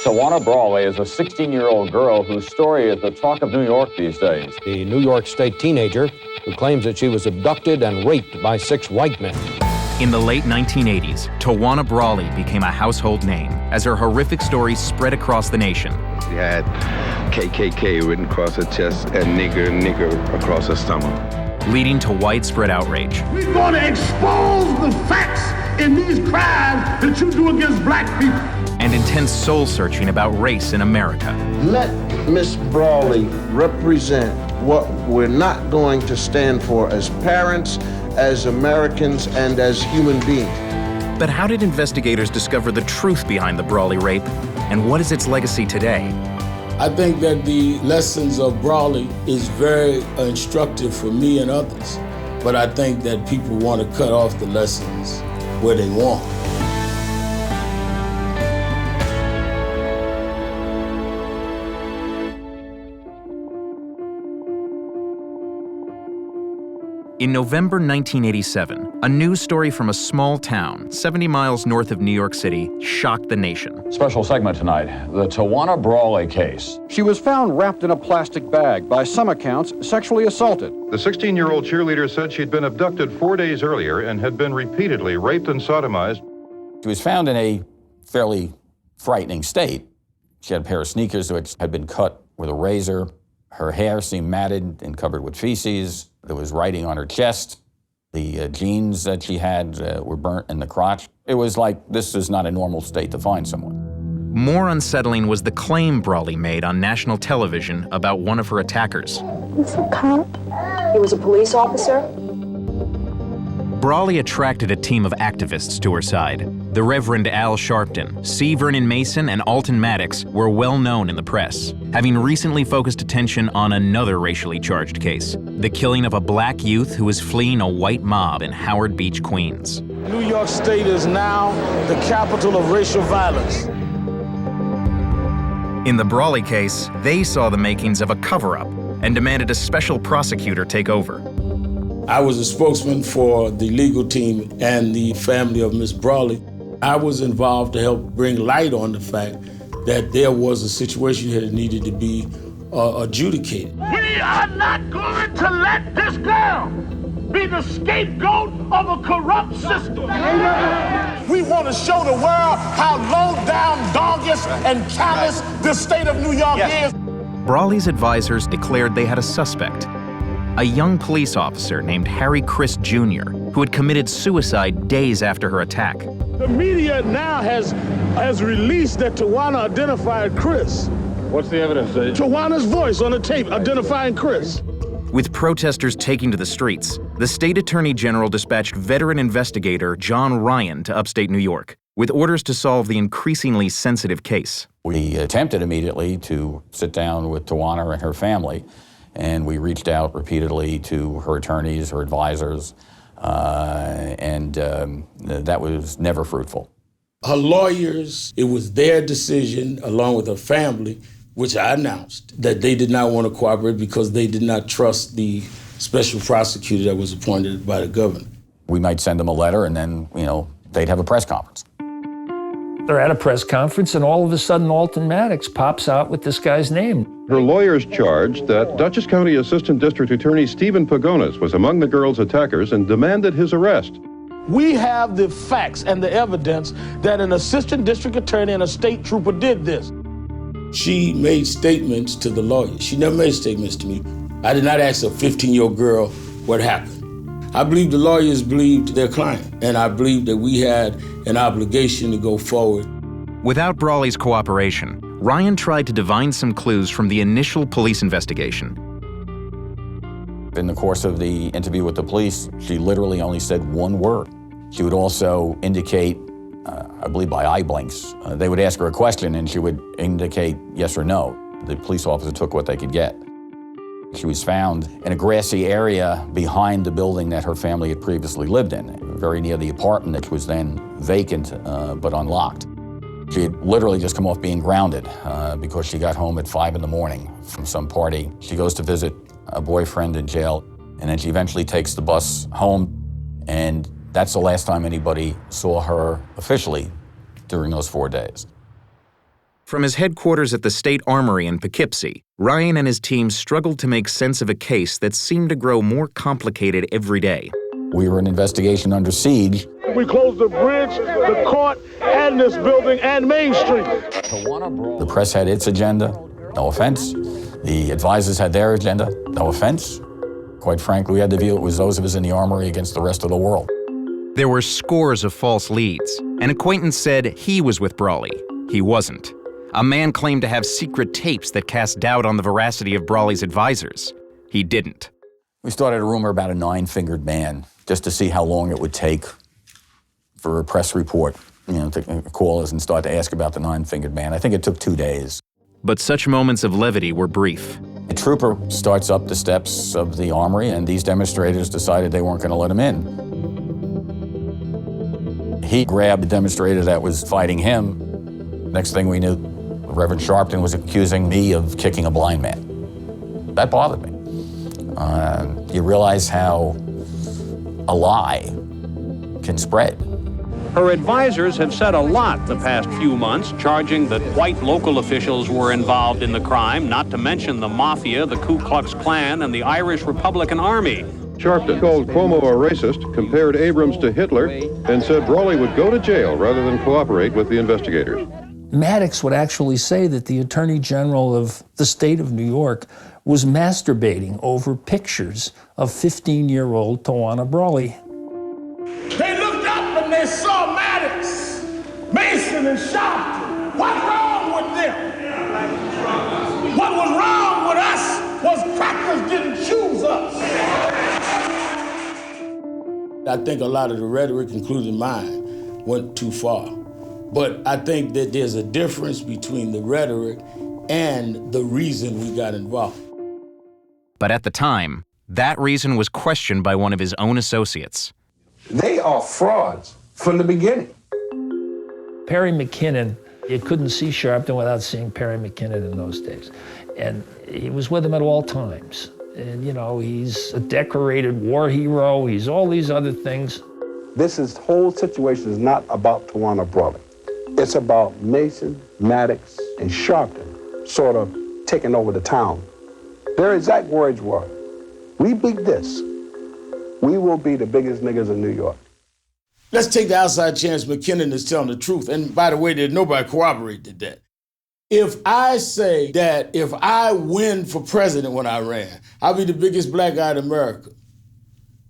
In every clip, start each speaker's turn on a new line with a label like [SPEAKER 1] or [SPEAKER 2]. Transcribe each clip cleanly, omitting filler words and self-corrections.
[SPEAKER 1] Tawana Brawley is a 16-year-old girl whose story is the talk of New York these days.
[SPEAKER 2] The New York State teenager who claims that she was abducted and raped by 6 white men.
[SPEAKER 3] In the late 1980s, Tawana Brawley became a household name as her horrific stories spread across the nation.
[SPEAKER 4] She had KKK written across her chest and nigger across her stomach,
[SPEAKER 3] leading to widespread outrage.
[SPEAKER 5] We're going to expose the facts in these crimes that you do against black people.
[SPEAKER 3] And intense soul-searching about race in America.
[SPEAKER 6] Let Miss Brawley represent what we're not going to stand for as parents, as Americans, and as human beings.
[SPEAKER 3] But how did investigators discover the truth behind the Brawley rape, and what is its legacy today?
[SPEAKER 7] I think that the lessons of Brawley is very instructive for me and others, but I think that people want to cut off the lessons where they want.
[SPEAKER 3] In November 1987, a news story from a small town 70 miles north of New York City shocked the nation.
[SPEAKER 1] Special segment tonight, the Tawana Brawley case.
[SPEAKER 2] She was found wrapped in a plastic bag, by some accounts, sexually assaulted.
[SPEAKER 8] The 16-year-old cheerleader said she'd been abducted 4 days earlier and had been repeatedly raped and sodomized.
[SPEAKER 9] She was found in a fairly frightening state. She had a pair of sneakers which had been cut with a razor. Her hair seemed matted and covered with feces. There was writing on her chest. The jeans that she had were burnt in the crotch. It was like, this is not a normal state to find someone.
[SPEAKER 3] More unsettling was the claim Brawley made on national television about one of her attackers.
[SPEAKER 10] He's a cop. He was a police officer.
[SPEAKER 3] Brawley attracted a team of activists to her side. The Reverend Al Sharpton, C. Vernon Mason, and Alton Maddox were well known in the press, having recently focused attention on another racially charged case, the killing of a black youth who was fleeing a white mob in Howard Beach, Queens.
[SPEAKER 7] New York State is now the capital of racial violence.
[SPEAKER 3] In the Brawley case, they saw the makings of a cover-up and demanded a special prosecutor take over.
[SPEAKER 7] I was a spokesman for the legal team and the family of Miss Brawley. I was involved to help bring light on the fact that there was a situation here that needed to be adjudicated.
[SPEAKER 5] We are not going to let this girl be the scapegoat of a corrupt system. We want to show the world how low down, doggous, and callous the state of New York is.
[SPEAKER 3] Brawley's advisors declared they had a suspect, a young police officer named Harry Chris Jr., who had committed suicide days after her attack.
[SPEAKER 5] The media now has released that Tawana identified Chris.
[SPEAKER 8] What's the evidence?
[SPEAKER 5] Tawana's voice on the tape identifying Chris.
[SPEAKER 3] With protesters taking to the streets, the state attorney general dispatched veteran investigator John Ryan to upstate New York, with orders to solve the increasingly sensitive case.
[SPEAKER 9] We attempted immediately to sit down with Tawana and her family, and we reached out repeatedly to her attorneys, her advisors, and that was never fruitful.
[SPEAKER 7] Her lawyers, it was their decision, along with her family, which I announced, that they did not want to cooperate because they did not trust the special prosecutor that was appointed by the governor.
[SPEAKER 9] We might send them a letter and then, they'd have a press conference.
[SPEAKER 11] They're at a press conference, and all of a sudden, Alton Maddox pops out with this guy's name.
[SPEAKER 8] Her lawyers charged that Dutchess County Assistant District Attorney Stephen Pagonis was among the girl's attackers and demanded his arrest.
[SPEAKER 5] We have the facts and the evidence that an assistant district attorney and a state trooper did this.
[SPEAKER 7] She made statements to the lawyers. She never made statements to me. I did not ask a 15-year-old girl what happened. I believe the lawyers believed their client, and I believe that we had an obligation to go forward.
[SPEAKER 3] Without Brawley's cooperation, Ryan tried to divine some clues from the initial police investigation.
[SPEAKER 9] In the course of the interview with the police, she literally only said one word. She would also indicate, I believe by eye blinks, they would ask her a question and she would indicate yes or no. The police officer took what they could get. She was found in a grassy area behind the building that her family had previously lived in, very near the apartment that was then vacant but unlocked. She had literally just come off being grounded because she got home at 5 in the morning from some party. She goes to visit a boyfriend in jail, and then she eventually takes the bus home, and that's the last time anybody saw her officially during those 4 days.
[SPEAKER 3] From his headquarters at the State Armory in Poughkeepsie, Ryan and his team struggled to make sense of a case that seemed to grow more complicated every day.
[SPEAKER 9] We were an investigation under siege.
[SPEAKER 5] We closed the bridge, the court, and this building, and Main Street.
[SPEAKER 9] The press had its agenda, no offense. The advisors had their agenda, no offense. Quite frankly, we had to view it was those of us in the Armory against the rest of the world.
[SPEAKER 3] There were scores of false leads. An acquaintance said he was with Brawley. He wasn't. A man claimed to have secret tapes that cast doubt on the veracity of Brawley's advisors. He didn't.
[SPEAKER 9] We started a rumor about a 9-fingered man, just to see how long it would take for a press report, to call us and start to ask about the 9-fingered man. I think it took 2 days.
[SPEAKER 3] But such moments of levity were brief.
[SPEAKER 9] A trooper starts up the steps of the Armory, and these demonstrators decided they weren't going to let him in. He grabbed the demonstrator that was fighting him. Next thing we knew, Reverend Sharpton was accusing me of kicking a blind man. That bothered me. You realize how a lie can spread.
[SPEAKER 12] Her advisors have said a lot the past few months, charging that white local officials were involved in the crime, not to mention the Mafia, the Ku Klux Klan, and the Irish Republican Army.
[SPEAKER 8] Sharpton called Cuomo a racist, compared Abrams to Hitler, and said Brawley would go to jail rather than cooperate with the investigators.
[SPEAKER 11] Maddox would actually say that the Attorney General of the state of New York was masturbating over pictures of 15-year-old Tawana Brawley.
[SPEAKER 5] They looked up and they saw Maddox, Mason, and Sharpton. What's wrong with them? What was wrong with us was crackers didn't choose us.
[SPEAKER 7] I think a lot of the rhetoric, including mine, went too far. But I think that there's a difference between the rhetoric and the reason we got involved.
[SPEAKER 3] But at the time, that reason was questioned by one of his own associates.
[SPEAKER 6] They are frauds from the beginning.
[SPEAKER 11] Perry McKinnon, you couldn't see Sharpton without seeing Perry McKinnon in those days. And he was with him at all times. And, he's a decorated war hero. He's all these other things.
[SPEAKER 13] This whole situation is not about Tawana Brawley. It's about Mason, Maddox, and Sharpton sort of taking over the town. Their exact words were, we beat this, we will be the biggest niggas in New York.
[SPEAKER 7] Let's take the outside chance McKinnon is telling the truth. And by the way, there's nobody corroborated that. If I say that if I win for president when I ran, I'll be the biggest black guy in America,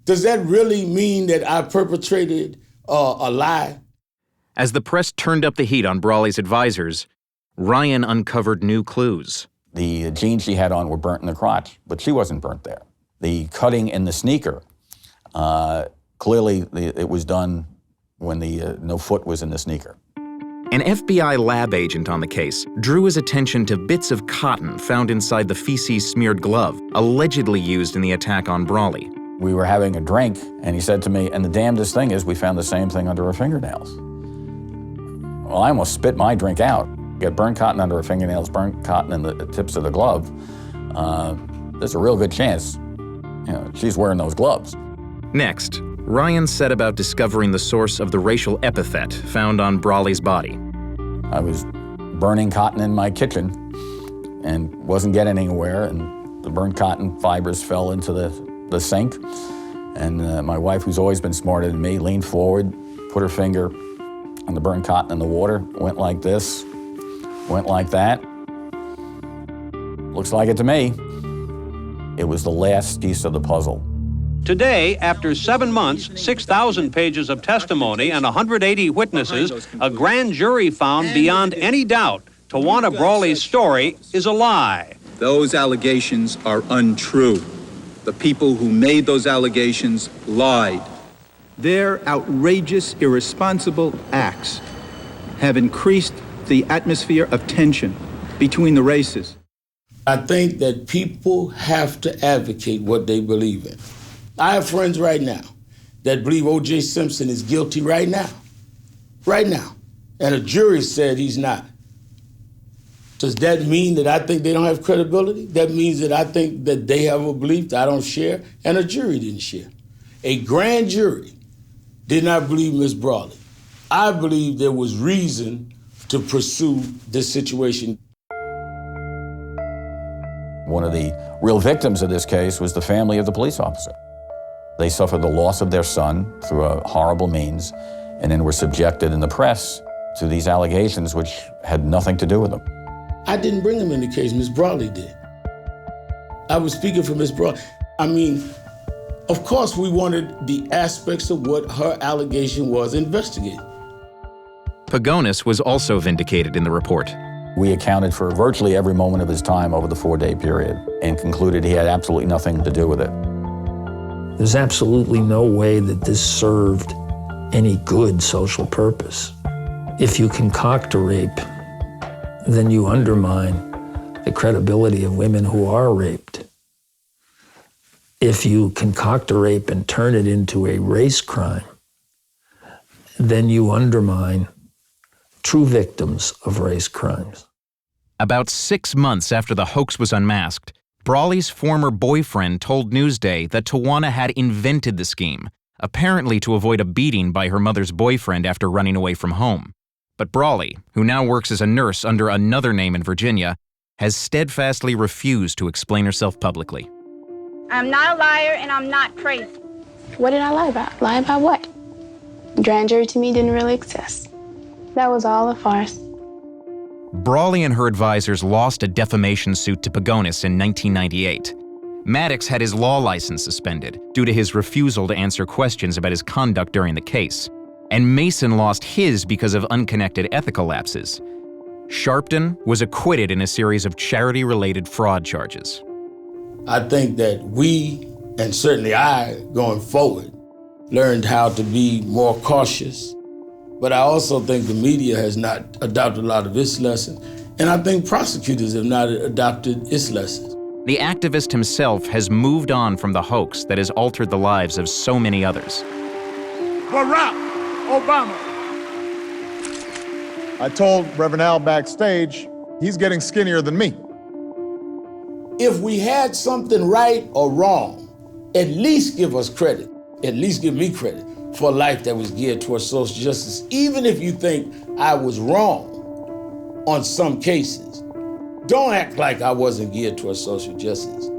[SPEAKER 7] does that really mean that I perpetrated a lie?
[SPEAKER 3] As the press turned up the heat on Brawley's advisors, Ryan uncovered new clues.
[SPEAKER 9] The jeans she had on were burnt in the crotch, but she wasn't burnt there. The cutting in the sneaker, clearly it was done when no foot was in the sneaker.
[SPEAKER 3] An FBI lab agent on the case drew his attention to bits of cotton found inside the feces-smeared glove, allegedly used in the attack on Brawley.
[SPEAKER 9] We were having a drink, and he said to me, and the damnedest thing is we found the same thing under her fingernails. Well, I almost spit my drink out. Get burnt cotton under her fingernails, burnt cotton in the tips of the glove. There's a real good chance, she's wearing those gloves.
[SPEAKER 3] Next, Ryan set about discovering the source of the racial epithet found on Brawley's body.
[SPEAKER 9] I was burning cotton in my kitchen and wasn't getting anywhere, and the burnt cotton fibers fell into the sink. And my wife, who's always been smarter than me, leaned forward, put her finger on the burnt cotton in the water, went like this, went like that. Looks like it to me. It was the last piece of the puzzle.
[SPEAKER 12] Today, after 7 months, 6,000 pages of testimony, and 180 witnesses, a grand jury found beyond any doubt Tawana Brawley's story is a lie.
[SPEAKER 14] Those allegations are untrue. The people who made those allegations lied. Their outrageous, irresponsible acts have increased the atmosphere of tension between the races.
[SPEAKER 7] I think that people have to advocate what they believe in. I have friends right now that believe O.J. Simpson is guilty right now. And a jury said he's not. Does that mean that I think they don't have credibility? That means that I think that they have a belief that I don't share and a jury didn't share. A grand jury did not believe Ms. Brawley. I believe there was reason to pursue this situation.
[SPEAKER 9] One of the real victims of this case was the family of the police officer. They suffered the loss of their son through a horrible means, and then were subjected in the press to these allegations which had nothing to do with them.
[SPEAKER 7] I didn't bring him in the case, Ms. Brawley did. I was speaking for Ms. Brawley. I mean, of course we wanted the aspects of what her allegation was investigated.
[SPEAKER 3] Pagonis was also vindicated in the report.
[SPEAKER 9] We accounted for virtually every moment of his time over the 4-day period and concluded he had absolutely nothing to do with it.
[SPEAKER 11] There's absolutely no way that this served any good social purpose. If you concoct a rape, then you undermine the credibility of women who are raped. If you concoct a rape and turn it into a race crime, then you undermine true victims of race crimes.
[SPEAKER 3] About 6 months after the hoax was unmasked, Brawley's former boyfriend told Newsday that Tawana had invented the scheme, apparently to avoid a beating by her mother's boyfriend after running away from home. But Brawley, who now works as a nurse under another name in Virginia, has steadfastly refused to explain herself publicly.
[SPEAKER 15] I'm not a liar and I'm not crazy.
[SPEAKER 10] What did I lie about? Lie about what? Grand jury to me didn't really exist. That was all a farce.
[SPEAKER 3] Brawley and her advisors lost a defamation suit to Pagonis in 1998. Maddox had his law license suspended due to his refusal to answer questions about his conduct during the case. And Mason lost his because of unconnected ethical lapses. Sharpton was acquitted in a series of charity-related fraud charges.
[SPEAKER 7] I think that we, and certainly I, going forward, learned how to be more cautious. But I also think the media has not adopted a lot of its lessons, and I think prosecutors have not adopted its lessons.
[SPEAKER 3] The activist himself has moved on from the hoax that has altered the lives of so many others.
[SPEAKER 5] Barack Obama.
[SPEAKER 16] I told Reverend Al backstage, he's getting skinnier than me.
[SPEAKER 7] If we had something right or wrong, at least give us credit, at least give me credit for a life that was geared towards social justice, even if you think I was wrong on some cases. Don't act like I wasn't geared towards social justice.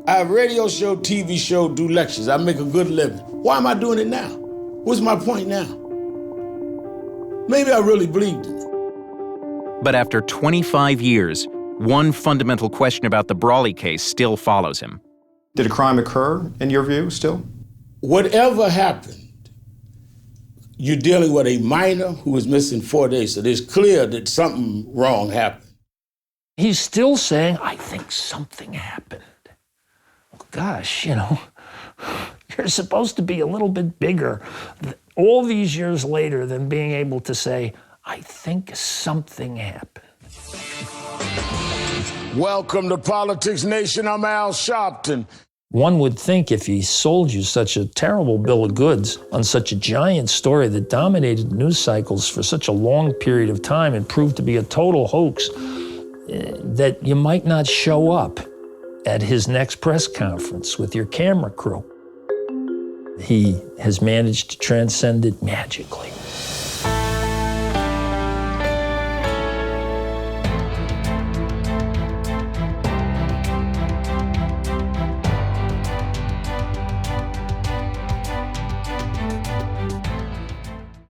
[SPEAKER 7] I have radio show, TV show, do lectures. I make a good living. Why am I doing it now? What's my point now? Maybe I really believed in it.
[SPEAKER 3] But after 25 years, one fundamental question about the Brawley case still follows him.
[SPEAKER 17] Did a crime occur, in your view, still?
[SPEAKER 7] Whatever happened, you're dealing with a minor who was missing 4 days, so it's clear that something wrong happened.
[SPEAKER 11] He's still saying, I think something happened. Gosh, you know, you're supposed to be a little bit bigger all these years later than being able to say, I think something happened.
[SPEAKER 7] Welcome to Politics Nation. I'm Al Sharpton.
[SPEAKER 11] One would think if he sold you such a terrible bill of goods on such a giant story that dominated news cycles for such a long period of time and proved to be a total hoax, that you might not show up at his next press conference with your camera crew. He has managed to transcend it magically.